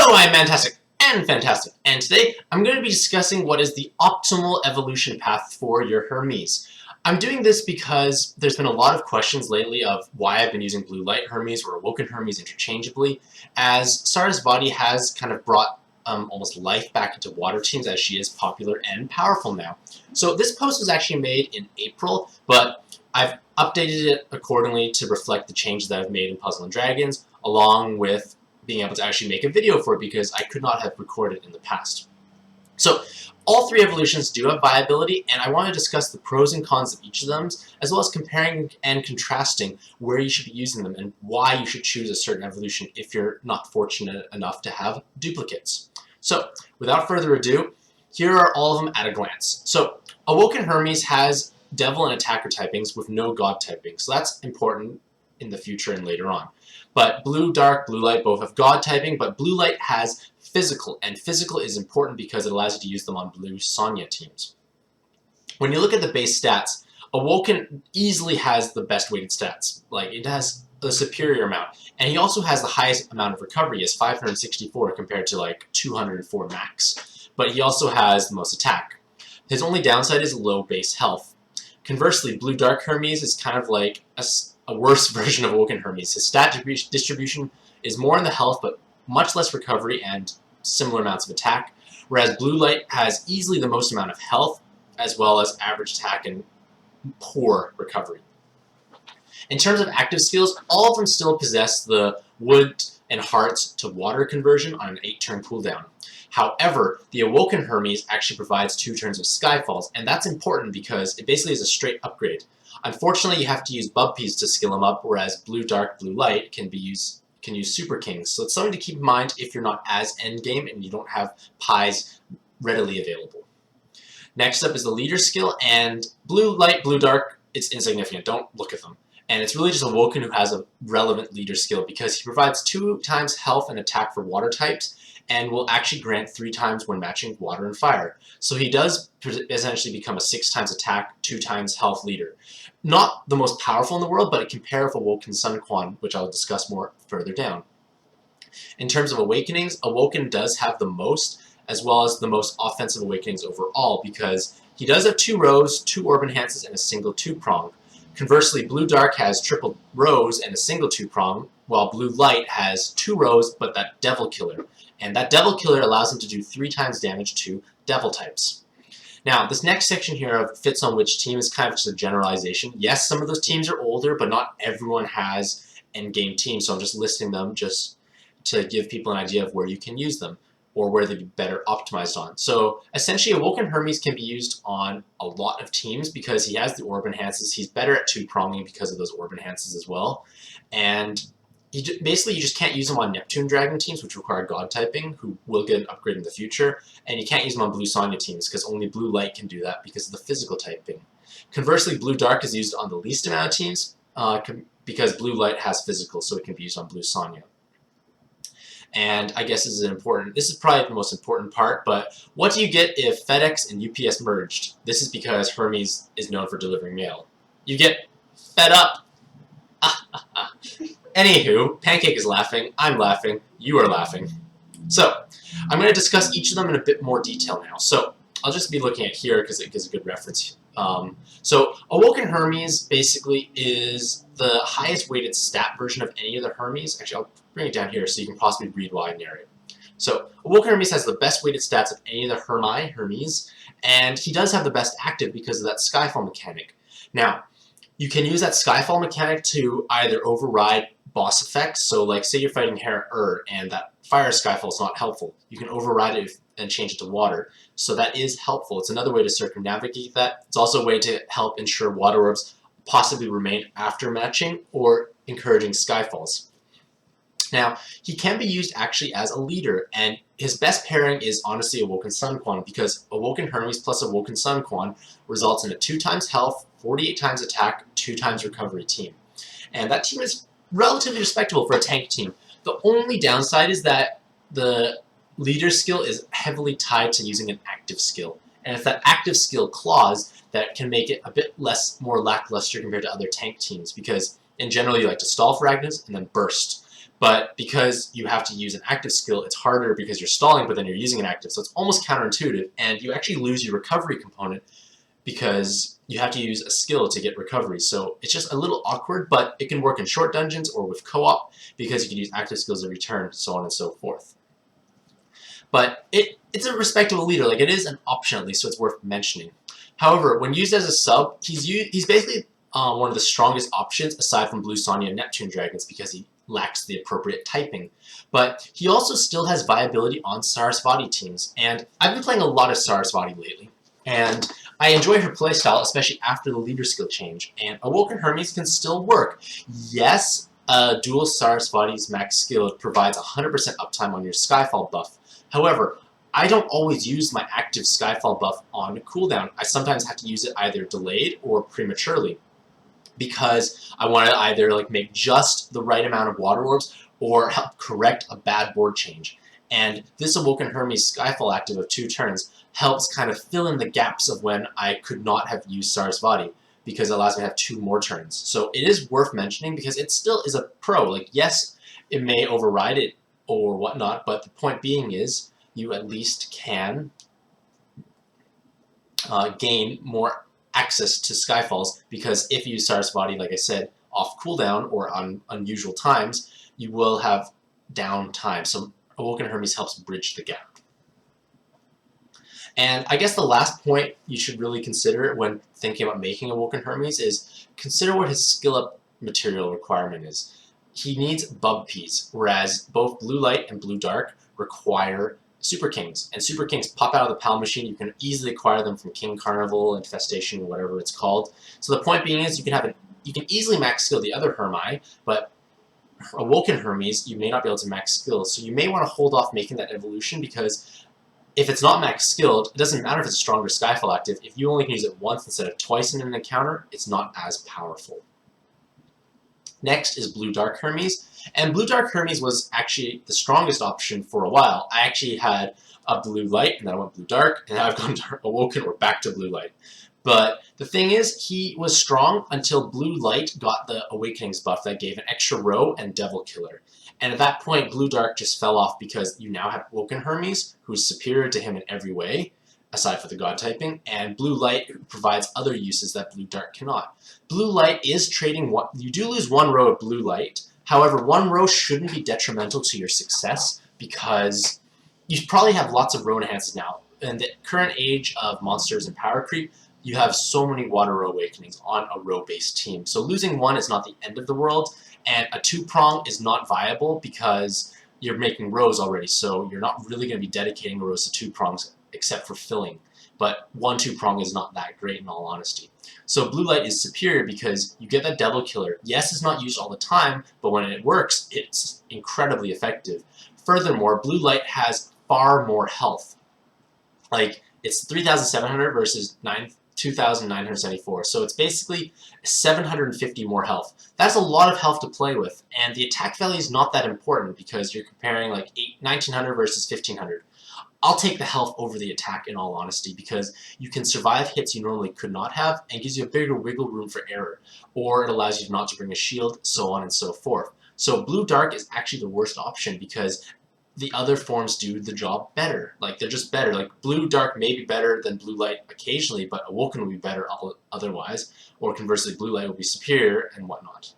Hello, I'm Mantastic and Fantastic, and today I'm going to be discussing what is the optimal evolution path for your Hermes. I'm doing this because there's been a lot of questions lately of why I've been using Blue Light Hermes or Awoken Hermes interchangeably, as Sarasvati has kind of brought almost life back into water teams as she is popular and powerful now. So this post was actually made in April, but I've updated it accordingly to reflect the changes that I've made in Puzzle and Dragons, along with being able to actually make a video for it because I could not have recorded in the past. So all three evolutions do have viability, and I want to discuss the pros and cons of each of them, as well as comparing and contrasting where you should be using them and why you should choose a certain evolution if you're not fortunate enough to have duplicates. So without further ado, here are all of them at a glance. So Awoken Hermes has Devil and Attacker typings with no God typing, so that's important in the future and later on. But Blue Dark, Blue Light both have God typing, but Blue Light has Physical, and Physical is important because it allows you to use them on Blue Sonya teams. When you look at the base stats, Awoken easily has the best weighted stats. Like, it has a superior amount, and he also has the highest amount of recovery, he has 564 compared to like 204 max. But he also has the most attack. His only downside is low base health. Conversely, Blue Dark Hermes is kind of like a worse version of Awoken Hermes. His stat distribution is more in the health, but much less recovery and similar amounts of attack, whereas Blue Light has easily the most amount of health, as well as average attack and poor recovery. In terms of active skills, all of them still possess the Wood and Hearts to Water conversion on an 8-turn cooldown. However, the Awoken Hermes actually provides 2 turns of Skyfalls, and that's important because it basically is a straight upgrade. Unfortunately, you have to use Bubpies to skill them up, whereas Blue Dark, Blue Light can use Super Kings. So it's something to keep in mind if you're not as endgame and you don't have pies readily available. Next up is the Leader skill, and Blue Light, Blue Dark, it's insignificant. Don't look at them. And it's really just Awoken who has a relevant Leader skill because he provides 2 times health and attack for water types, and will actually grant 3 times when matching water and fire. So he does essentially become a 6 times attack, 2 times health leader. Not the most powerful in the world, but it can pair with Awoken Sun Quan, which I'll discuss more further down. In terms of awakenings, Awoken does have the most, as well as the most offensive awakenings overall, because he does have 2 rows, 2 orb enhances, and a single 2-prong. Conversely, Blue Dark has triple rows and a single 2-prong, while Blue Light has 2 rows, but that Devil Killer. And that Devil Killer allows him to do 3 times damage to Devil types. Now, this next section here of fits on which team is kind of just a generalization. Yes, some of those teams are older, but not everyone has endgame teams, so I'm just listing them just to give people an idea of where you can use them, or where they'd be better optimized on. So essentially, Awoken Hermes can be used on a lot of teams because he has the orb enhances. He's better at 2-pronging because of those orb enhances as well. And basically, you just can't use them on Neptune Dragon teams, which require God typing, who will get an upgrade in the future. And you can't use them on Blue Sonya teams because only Blue Light can do that because of the physical typing. Conversely, Blue Dark is used on the least amount of teams because Blue Light has physical, so it can be used on Blue Sonya. And I guess this is probably the most important part, but what do you get if FedEx and UPS merged? This is because Hermes is known for delivering mail. You get fed up. Anywho, Pancake is laughing, I'm laughing, you are laughing. So, I'm going to discuss each of them in a bit more detail now. So, I'll just be looking at here because it gives a good reference. So, Awoken Hermes basically is the highest weighted stat version of any of the Hermes. Actually, I'll bring it down here so you can possibly read why I narrate. So, Awoken Hermes has the best weighted stats of any of the Hermes, and he does have the best active because of that Skyfall mechanic. Now, you can use that Skyfall mechanic to either override boss effects, so like say you're fighting Hera and that fire Skyfall is not helpful. You can override it and change it to water, so that is helpful. It's another way to circumnavigate that. It's also a way to help ensure water orbs possibly remain after matching or encouraging Skyfalls. Now, he can be used actually as a leader, and his best pairing is honestly Awoken Sun Quan, because Awoken Hermes plus Awoken Sun Quan results in a 2 times health, 48 times attack, 2 times recovery team. And that team is relatively respectable for a tank team. The only downside is that the leader skill is heavily tied to using an active skill. And it's that active skill clause that can make it a bit more lackluster compared to other tank teams, because in general you like to stall for Agnes and then burst. But because you have to use an active skill, it's harder because you're stalling, but then you're using an active, so it's almost counterintuitive, and you actually lose your recovery component because you have to use a skill to get recovery. So it's just a little awkward, but it can work in short dungeons or with co-op because you can use active skills every turn, so on and so forth. But it's a respectable leader, like it is an option at least, so it's worth mentioning. However, when used as a sub, he's basically one of the strongest options aside from Blue Sonya and Neptune Dragons because he lacks the appropriate typing. But he also still has viability on Sarasvati teams, and I've been playing a lot of Sarasvati lately. And I enjoy her playstyle, especially after the leader skill change, and Awoken Hermes can still work. Yes, dual Sarasvati's max skill provides 100% uptime on your Skyfall buff. However, I don't always use my active Skyfall buff on cooldown. I sometimes have to use it either delayed or prematurely because I want to either like make just the right amount of water orbs or help correct a bad board change. And this Awoken Hermes Skyfall active of 2 turns helps kind of fill in the gaps of when I could not have used Sarasvati because it allows me to have 2 more turns. So it is worth mentioning because it still is a pro. Like, yes, it may override it or whatnot, but the point being is you at least can gain more access to Skyfalls because if you use Sarasvati, like I said, off cooldown or on unusual times, you will have down time. So Awoken Hermes helps bridge the gap. And I guess the last point you should really consider when thinking about making Awoken Hermes is consider what his skill up material requirement is. He needs Bub Peas, whereas both Blue Light and Blue Dark require Super Kings. And Super Kings pop out of the PAL machine. You can easily acquire them from King Carnival, Infestation, or whatever it's called. So the point being is you can easily max skill the other Hermi, but Awoken Hermes, you may not be able to max skill. So you may want to hold off making that evolution because if it's not max skilled, it doesn't matter if it's a stronger Skyfall active. If you only can use it once instead of twice in an encounter, it's not as powerful. Next is Blue Dark Hermes, and Blue Dark Hermes was actually the strongest option for a while. I actually had a Blue Light, and then I went Blue Dark, and now I've gone to Awoken, we're back to Blue Light. But the thing is, he was strong until Blue Light got the Awakenings buff that gave an extra row and Devil Killer. And at that point, Blue Dark just fell off because you now have Awoken Hermes, who's superior to him in every way, aside for the God typing, and Blue Light provides other uses that Blue Dark cannot. Blue Light is trading one. You do lose 1 row of Blue Light. However, 1 row shouldn't be detrimental to your success because you probably have lots of row enhances now. In the current age of monsters and power creep, you have so many Water Row Awakenings on a row-based team. So losing 1 is not the end of the world, and a 2-prong is not viable because you're making rows already, so you're not really going to be dedicating rows to 2 prongs except for filling. But 1-2 prong is not that great in all honesty. So Blue Light is superior because you get that Devil Killer. Yes, it's not used all the time, but when it works, it's incredibly effective. Furthermore, Blue Light has far more health. Like, it's 3,700 versus 2,974. So it's basically 750 more health. That's a lot of health to play with, and the attack value is not that important because you're comparing like 1,900 versus 1,500. I'll take the health over the attack in all honesty because you can survive hits you normally could not have and gives you a bigger wiggle room for error, or it allows you not to bring a shield, so on and so forth. So Blue Dark is actually the worst option because the other forms do the job better. Like, they're just better. Like, Blue Dark may be better than Blue Light occasionally, but Awoken will be better otherwise, or conversely Blue Light will be superior and whatnot.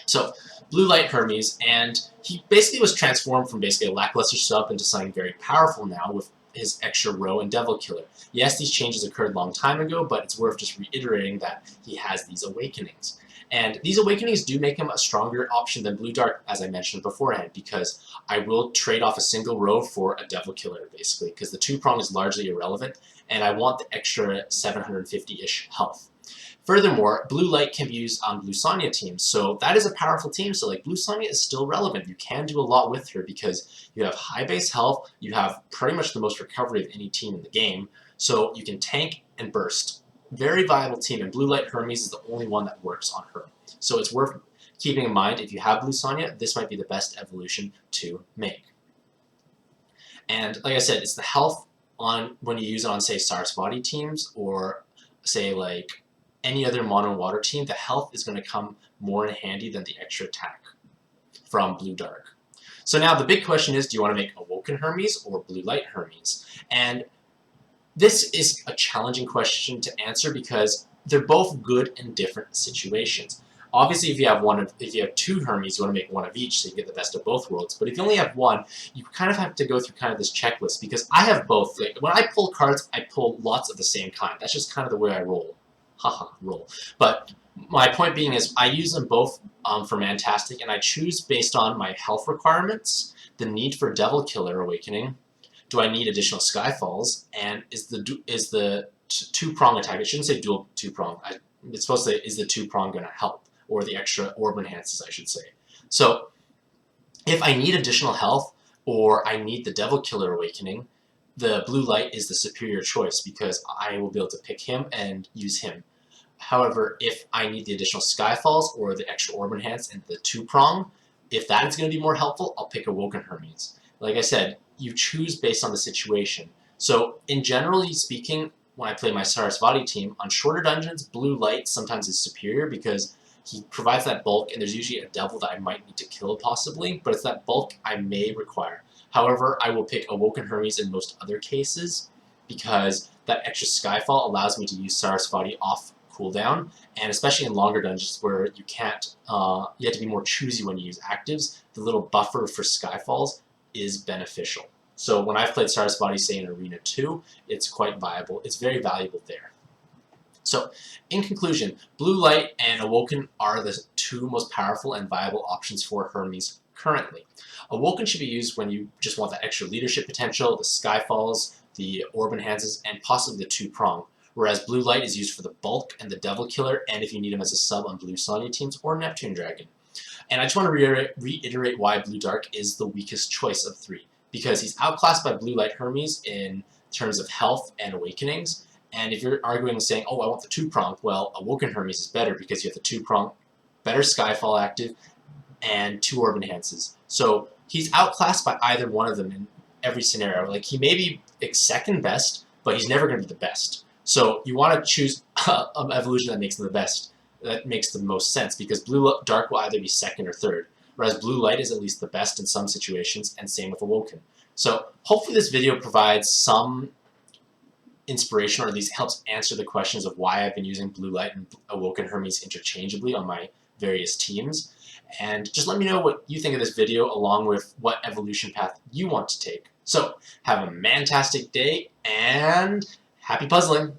So, Blue Light Hermes, and he basically was transformed from basically a lackluster sub into something very powerful now with his extra row and Devil Killer. Yes, these changes occurred a long time ago, but it's worth just reiterating that he has these awakenings. And these awakenings do make him a stronger option than Blue Dark, as I mentioned beforehand, because I will trade off a single row for a Devil Killer, basically, because the 2-prong is largely irrelevant, and I want the extra 750-ish health. Furthermore, Blue Light can be used on Blue Sonya teams, so that is a powerful team, so like Blue Sonya is still relevant. You can do a lot with her because you have high base health, you have pretty much the most recovery of any team in the game, so you can tank and burst. Very viable team, and Blue Light Hermes is the only one that works on her. So it's worth keeping in mind, if you have Blue Sonya, this might be the best evolution to make. And like I said, it's the health on when you use it on, say, Sarasvati teams, or say like any other mono water team, the health is going to come more in handy than the extra attack. from Blue Dark. So now the big question is, do you want to make Awoken Hermes or Blue Light Hermes? And this is a challenging question to answer because they're both good in different situations. Obviously, if you have two Hermes, you want to make one of each so you get the best of both worlds. But if you only have one, you kind of have to go through kind of this checklist because I have both. Like, when I pull cards, I pull lots of the same kind. That's just kind of the way I roll. Haha, roll. But my point being is I use them both for Mantastic, and I choose based on my health requirements, the need for Devil Killer Awakening, do I need additional Skyfalls, and is the two-prong attack, it shouldn't say dual two-prong, it's supposed to say is the two-prong going to help, or the extra orb enhances, I should say. So if I need additional health, or I need the Devil Killer Awakening, the Blue Light is the superior choice because I will be able to pick him and use him. However, if I need the additional Skyfalls or the extra Orb Enhance and the two-prong, if that is going to be more helpful, I'll pick Awoken Hermes. Like I said, you choose based on the situation. So, in generally speaking, when I play my Sarasvati team, on shorter dungeons, Blue Light sometimes is superior because he provides that bulk, and there's usually a devil that I might need to kill possibly, but it's that bulk I may require. However, I will pick Awoken Hermes in most other cases because that extra Skyfall allows me to use Sarasvati off cooldown, and especially in longer dungeons where you can't, you have to be more choosy when you use actives, the little buffer for Skyfalls is beneficial. So when I've played Sarasvati, say in Arena 2, it's quite viable. It's very valuable there. So, in conclusion, Blue Light and Awoken are the two most powerful and viable options for Hermes currently. Awoken should be used when you just want that extra leadership potential, the Skyfalls, the Orb Enhances, and possibly the two-prong. Whereas Blue Light is used for the bulk and the Devil Killer, and if you need him as a sub on Blue Sonya teams or Neptune Dragon. And I just want to reiterate why Blue Dark is the weakest choice of three. Because he's outclassed by Blue Light Hermes in terms of health and awakenings. And if you're arguing and saying, oh, I want the two-prong, well, Awoken Hermes is better because you have the two-prong, better Skyfall active, and two Orb Enhances. So he's outclassed by either one of them in every scenario. Like, he may be second best, but he's never going to be the best. So you want to choose an evolution that makes him the best, that makes the most sense, because Blue Dark will either be second or third, whereas Blue Light is at least the best in some situations, and same with Awoken. So hopefully this video provides some inspiration, or at least helps answer the questions of why I've been using Blue Light and Awoken Hermes interchangeably on my various teams. And just let me know what you think of this video, along with what evolution path you want to take. So have a mantastic day, and happy puzzling!